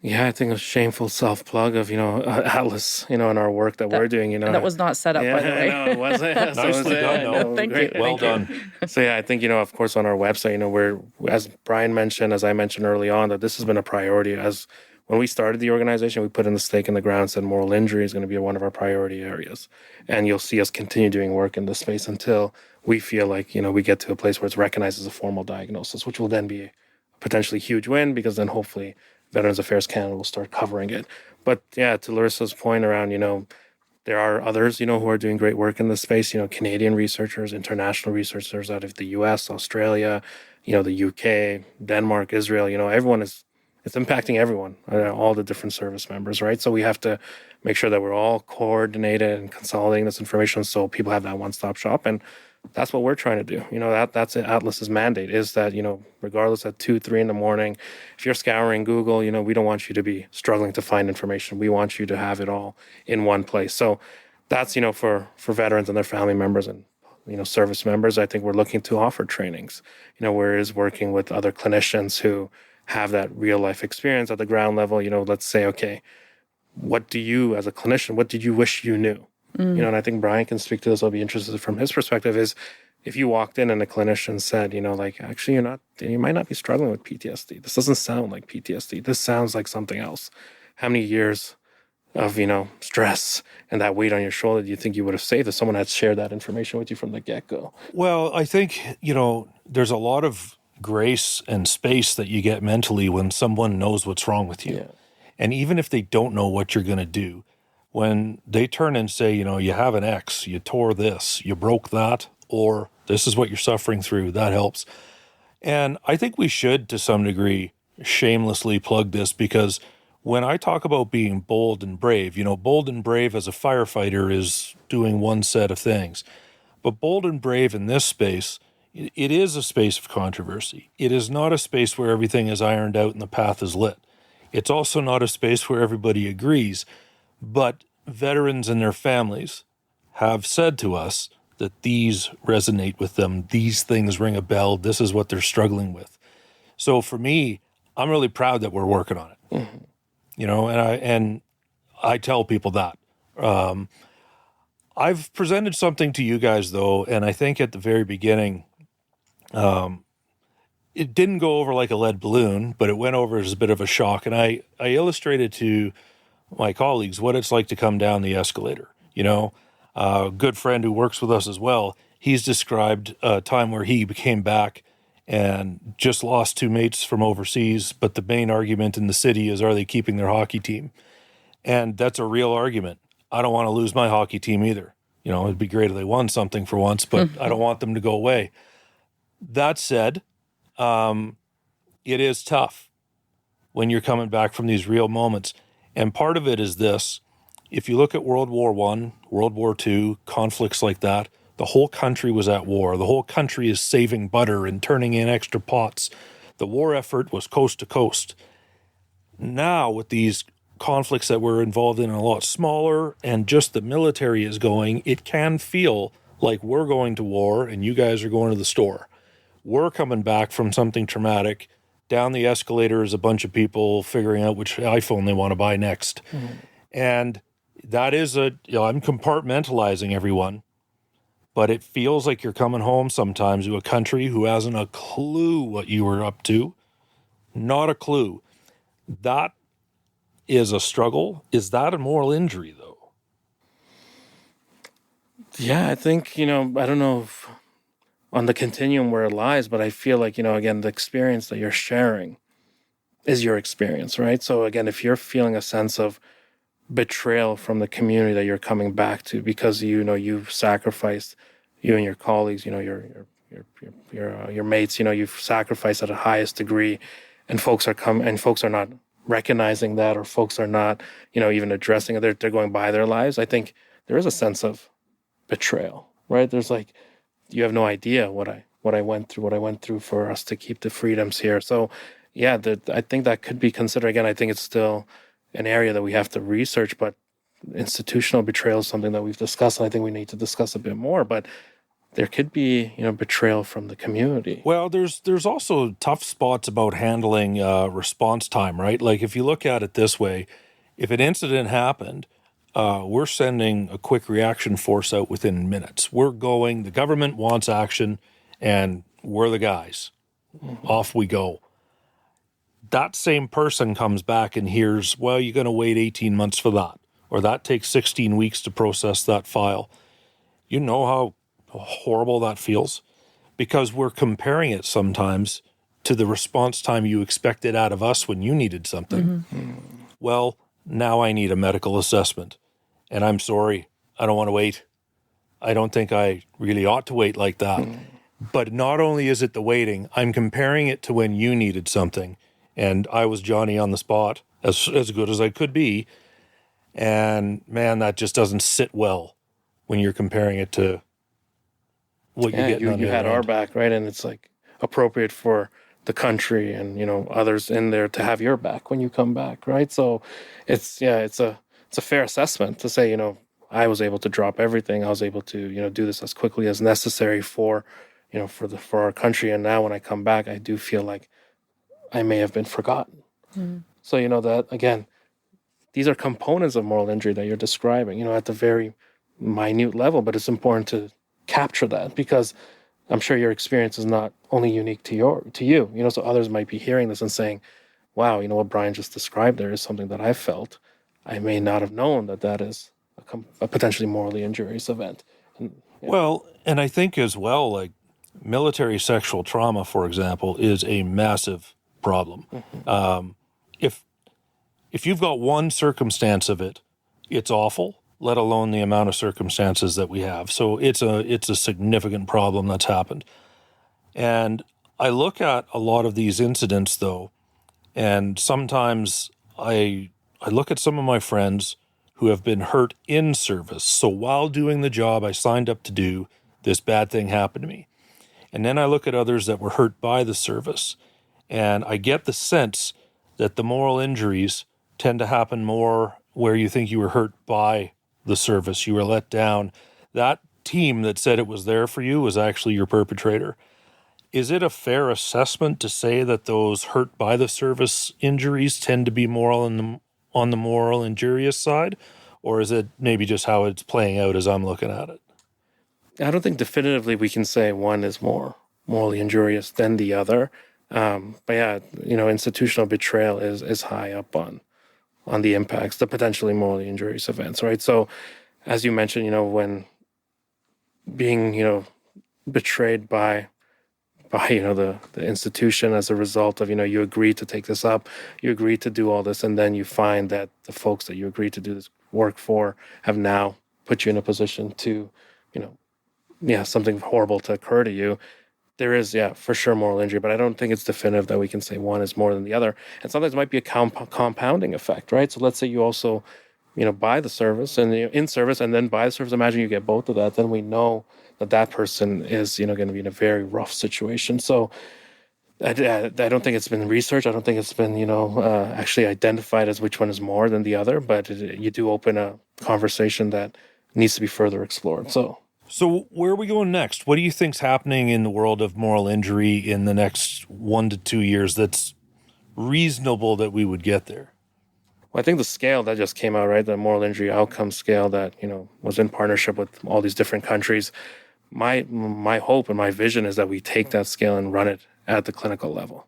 Yeah, I think a shameful self-plug of, Atlas, in our work that we're doing, And that was not set up, by the way. No, it wasn't. Nicely done, though. Thank Great. you. Well Thank done. So yeah, I think, of course, on our website, we're, as Brian mentioned, as I mentioned early on, that this has been a priority. As when we started the organization, we put in the stake in the ground, said moral injury is going to be one of our priority areas. And you'll see us continue doing work in this space until we feel like, we get to a place where it's recognized as a formal diagnosis, which will then be a potentially huge win, because then hopefully Veterans Affairs Canada will start covering it. But yeah, to Laryssa's point around, there are others, who are doing great work in this space, Canadian researchers, international researchers out of the US, Australia, the UK, Denmark, Israel, everyone it's impacting everyone, all the different service members, right? So we have to make sure that we're all coordinated and consolidating this information so people have that one-stop shop. And that's what we're trying to do. That's Atlas's mandate, is that, regardless at 2, 3 in the morning, if you're scouring Google, we don't want you to be struggling to find information. We want you to have it all in one place. So that's, for veterans and their family members and, service members, I think we're looking to offer trainings, whereas working with other clinicians who have that real life experience at the ground level, let's say, okay, what do you, as a clinician, what did you wish you knew? And I think Brian can speak to this. I'll be interested from his perspective, is if you walked in and a clinician said, actually you might not be struggling with PTSD. This doesn't sound like PTSD. This sounds like something else. How many years of, stress and that weight on your shoulder do you think you would have saved if someone had shared that information with you from the get-go? Well, I think, there's a lot of grace and space that you get mentally when someone knows what's wrong with you. Yeah. And even if they don't know what you're going to do, when they turn and say, you have an X, you tore this, you broke that, or this is what you're suffering through, that helps. And I think we should, to some degree, shamelessly plug this, because when I talk about being bold and brave, bold and brave as a firefighter is doing one set of things. But bold and brave in this space, it is a space of controversy. It is not a space where everything is ironed out and the path is lit. It's also not a space where everybody agrees. But veterans and their families have said to us that these resonate with them. These things ring a bell. This is what they're struggling with. So for me, I'm really proud that we're working on it. And I tell people that. I've presented something to you guys, though, and I think at the very beginning, it didn't go over like a lead balloon, but it went over as a bit of a shock. And I illustrated to my colleagues what it's like to come down the escalator. You know, a good friend who works with us as well, he's described a time where he came back and just lost 2 mates from overseas, but the main argument in the city is, are they keeping their hockey team? And that's a real argument. I don't want to lose my hockey team either. You know, it'd be great if they won something for once, but I don't want them to go away. That said, it is tough when you're coming back from these real moments. And part of it is this. If you look at World War I, World War II, conflicts like that, the whole country was at war. The whole country is saving butter and turning in extra pots. The war effort was coast to coast. Now, with these conflicts that we're involved in a lot smaller and just the military is going, it can feel like we're going to war and you guys are going to the store. We're coming back from something traumatic. Down the escalator is a bunch of people figuring out which iPhone they want to buy next. And that is I'm compartmentalizing everyone, but it feels like you're coming home sometimes to a country who hasn't a clue what you were up to. Not a clue. That is a struggle. Is that a moral injury, though? Yeah, I think, I don't know if on the continuum where it lies, but I feel like, again, the experience that you're sharing is your experience, right? So again, if you're feeling a sense of betrayal from the community that you're coming back to because, you've sacrificed, you and your colleagues, your mates, you've sacrificed at the highest degree, and folks are not recognizing that, or folks are not, even addressing it. They're going by their lives. I think there is a sense of betrayal, right? There's like, you have no idea what I went through for us to keep the freedoms here. So yeah, I think that could be considered. Again, I think it's still an area that we have to research, but institutional betrayal is something that we've discussed, and I think we need to discuss a bit more. But there could be, betrayal from the community. Well, there's also tough spots about handling response time, right? Like if you look at it this way, if an incident happened, we're sending a quick reaction force out within minutes. The government wants action, and we're the guys. Off we go. That same person comes back and hears, well, you're going to wait 18 months for that, or that takes 16 weeks to process that file. You know how horrible that feels? Because we're comparing it sometimes to the response time you expected out of us when you needed something. Well, now I need a medical assessment, and I'm sorry, I don't want to wait. I don't think I really ought to wait like that. But not only is it the waiting, I'm comparing it to when you needed something. And I was Johnny on the spot, as good as I could be. And man, that just doesn't sit well when you're comparing it to what you're getting on the you had other our end. back, right? And it's like appropriate for the country and, others in there to have your back when you come back, right? So it's a fair assessment to say, I was able to drop everything. I was able to, do this as quickly as necessary for our country. And now when I come back, I do feel like I may have been forgotten. So, that, again, these are components of moral injury that you're describing, at the very minute level, but it's important to capture that because I'm sure your experience is not only unique to you, so others might be hearing this and saying, wow, what Brian just described there is something that I felt. I may not have known that is a potentially morally injurious event. Well, and I think as well, like military sexual trauma, for example, is a massive problem. If you've got one circumstance of it, it's awful, let alone the amount of circumstances that we have. So it's a significant problem that's happened. And I look at a lot of these incidents, though, and sometimes I look at some of my friends who have been hurt in service. So while doing the job I signed up to do, this bad thing happened to me. And then I look at others that were hurt by the service. And I get the sense that the moral injuries tend to happen more where you think you were hurt by the service. You were let down. That team that said it was there for you was actually your perpetrator. Is it a fair assessment to say that those hurt by the service injuries tend to be more on on the moral injurious side, or is it maybe just how it's playing out as I'm looking at it? I don't think definitively we can say one is more morally injurious than the other. But yeah, institutional betrayal is high up on the impacts, the potentially morally injurious events, right? So, as you mentioned, when being, betrayed by the institution as a result of, you agreed to take this up, you agreed to do all this, and then you find that the folks that you agreed to do this work for have now put you in a position to, something horrible to occur to you. There is, for sure, moral injury, but I don't think it's definitive that we can say one is more than the other. And sometimes it might be a compounding effect, right? So let's say you also, buy the service and in service and then buy the service. Imagine you get both of that. Then we know that person is, going to be in a very rough situation. So I don't think it's been researched. I don't think it's been, actually identified as which one is more than the other. But you do open a conversation that needs to be further explored. So where are we going next? What do you think's happening in the world of moral injury in the next 1 to 2 years that's reasonable that we would get there? Well, I think the scale that just came out, right, the moral injury outcome scale that, was in partnership with all these different countries. My hope and my vision is that we take that scale and run it at the clinical level,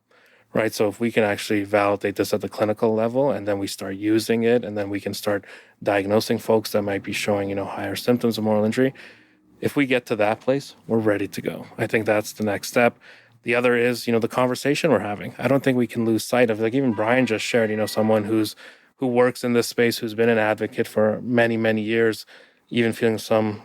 right? So if we can actually validate this at the clinical level and then we start using it and then we can start diagnosing folks that might be showing, higher symptoms of moral injury. If we get to that place, we're ready to go. I think that's the next step. The other is, the conversation we're having. I don't think we can lose sight of, like even Brian just shared, someone who works in this space, who's been an advocate for many, many years, even feeling some,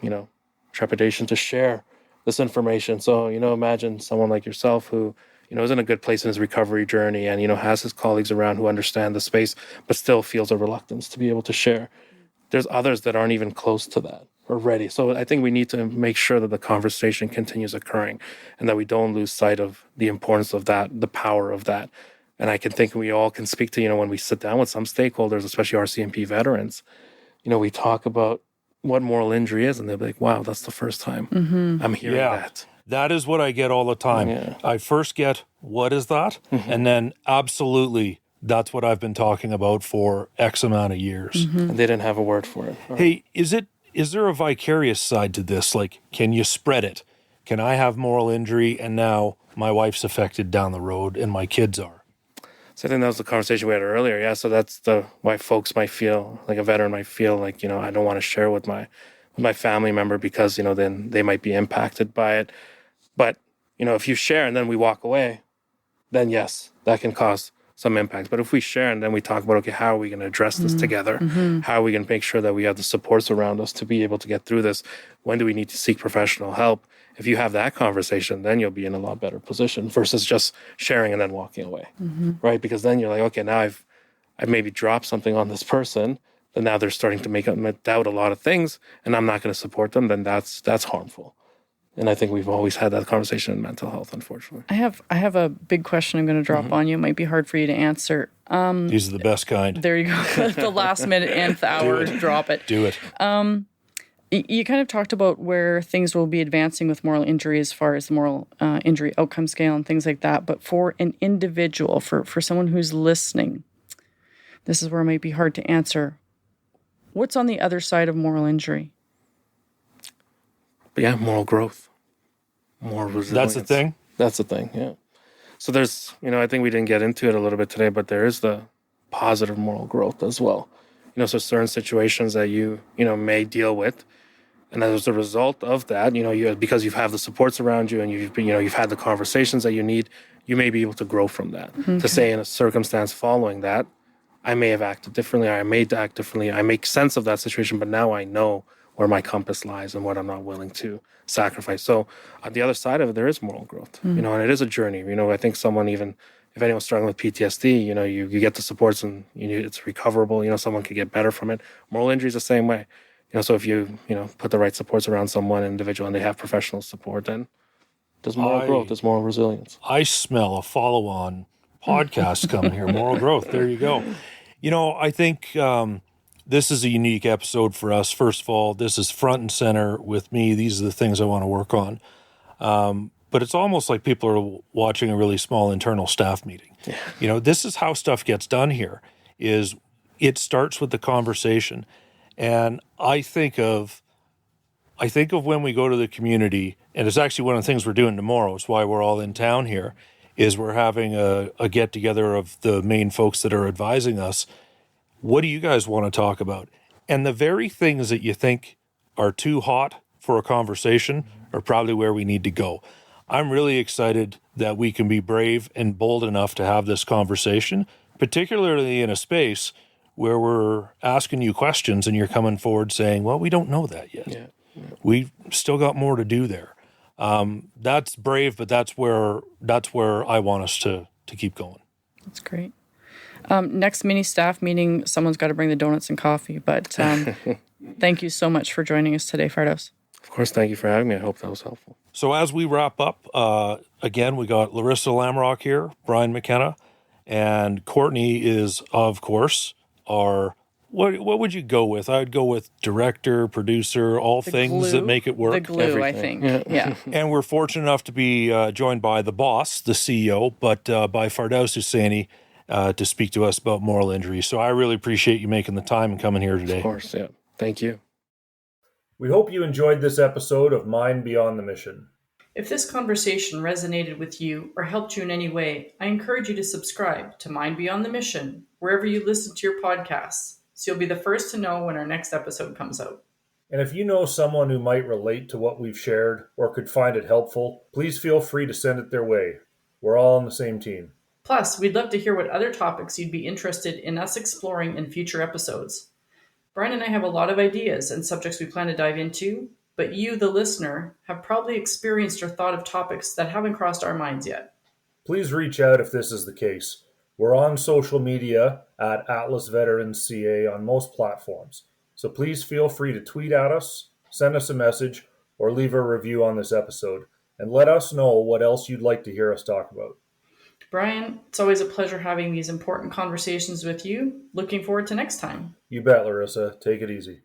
trepidation to share this information. So, imagine someone like yourself who, is in a good place in his recovery journey and, has his colleagues around who understand the space, but still feels a reluctance to be able to share. There's others that aren't even close to that or ready. So I think we need to make sure that the conversation continues occurring and that we don't lose sight of the importance of that, the power of that. And I can think we all can speak to, when we sit down with some stakeholders, especially RCMP veterans, we talk about what moral injury is and they'll be like, wow, that's the first time I'm hearing that. That is what I get all the time. Yeah. I first get, what is that? And then absolutely, that's what I've been talking about for X amount of years. And they didn't have a word for it. Hey, is there a vicarious side to this? Like, can you spread it? Can I have moral injury and now my wife's affected down the road and my kids are? So I think that was the conversation we had earlier. Yeah, so that's why folks might feel, like a veteran might feel like, I don't want to share with my family member because, then they might be impacted by it. But, if you share and then we walk away, then yes, that can cause some impact. But if we share and then we talk about, okay, how are we going to address this together? How are we going to make sure that we have the supports around us to be able to get through this? When do we need to seek professional help? If you have that conversation, then you'll be in a lot better position versus just sharing and then walking away, right? Because then you're like, okay, now I've maybe dropped something on this person, and now they're starting to doubt a lot of things, and I'm not going to support them. Then that's harmful. And I think we've always had that conversation in mental health, unfortunately. I have a big question I'm going to drop on you. It might be hard for you to answer. These are the best kind. There you go. The last minute, nth hour, drop it. Do it. You kind of talked about where things will be advancing with moral injury as far as the moral injury outcome scale and things like that. But for an individual, for someone who's listening, this is where it might be hard to answer. What's on the other side of moral injury? But yeah, moral growth, more resilience. That's the thing? That's the thing, yeah. So there's, I think we didn't get into it a little bit today, but there is the positive moral growth as well. So certain situations that you may deal with, and as a result of that, because you have the supports around you and you've had the conversations that you need, you may be able to grow from that. Okay. To say in a circumstance following that, I may have acted differently, or I may act differently. I make sense of that situation, but now I know where my compass lies and what I'm not willing to sacrifice. So on the other side of it, there is moral growth, and it is a journey. I think someone, even if anyone's struggling with PTSD, you get the supports and it's recoverable. Someone could get better from it. Moral injury is the same way. So if you put the right supports around someone, individual, and they have professional support, then there's moral growth, there's moral resilience. I smell a follow-on podcast coming here. Moral growth. There you go. I think this is a unique episode for us. First of all, this is front and center with me. These are the things I want to work on. But it's almost like people are watching a really small internal staff meeting. Yeah. This is how stuff gets done here, is it starts with the conversation. And I think of when we go to the community, and it's actually one of the things we're doing tomorrow. It's why we're all in town here, is we're having a get together of the main folks that are advising us. What do you guys want to talk about? And the very things that you think are too hot for a conversation are probably where we need to go. I'm really excited that we can be brave and bold enough to have this conversation, particularly in a space where we're asking you questions and you're coming forward saying, well, we don't know that yet. Yeah. We've still got more to do there. That's brave, but that's where I want us to keep going. That's great. Next mini staff meeting, someone's got to bring the donuts and coffee. But thank you so much for joining us today, Fardous. Of course, thank you for having me. I hope that was helpful. So as we wrap up, again, we got Laryssa Lamrock here, Brian McKenna, and Courtney is, of course, our... What would you go with? I'd go with director, producer, all things that make it work. The glue, everything. I think. Yeah. And we're fortunate enough to be joined by the boss, the CEO, but by Fardous Hosseiny to speak to us about moral injury. So I really appreciate you making the time and coming here today. Of course, yeah. Thank you. We hope you enjoyed this episode of Mind Beyond the Mission. If this conversation resonated with you or helped you in any way, I encourage you to subscribe to Mind Beyond the Mission wherever you listen to your podcasts, so you'll be the first to know when our next episode comes out. And if you know someone who might relate to what we've shared or could find it helpful, please feel free to send it their way. We're all on the same team. Plus, we'd love to hear what other topics you'd be interested in us exploring in future episodes. Brian and I have a lot of ideas and subjects we plan to dive into, but you, the listener, have probably experienced or thought of topics that haven't crossed our minds yet. Please reach out if this is the case. We're on social media at Atlas Veterans CA on most platforms, so please feel free to tweet at us, send us a message, or leave a review on this episode, and let us know what else you'd like to hear us talk about. Brian, it's always a pleasure having these important conversations with you. Looking forward to next time. You bet, Laryssa. Take it easy.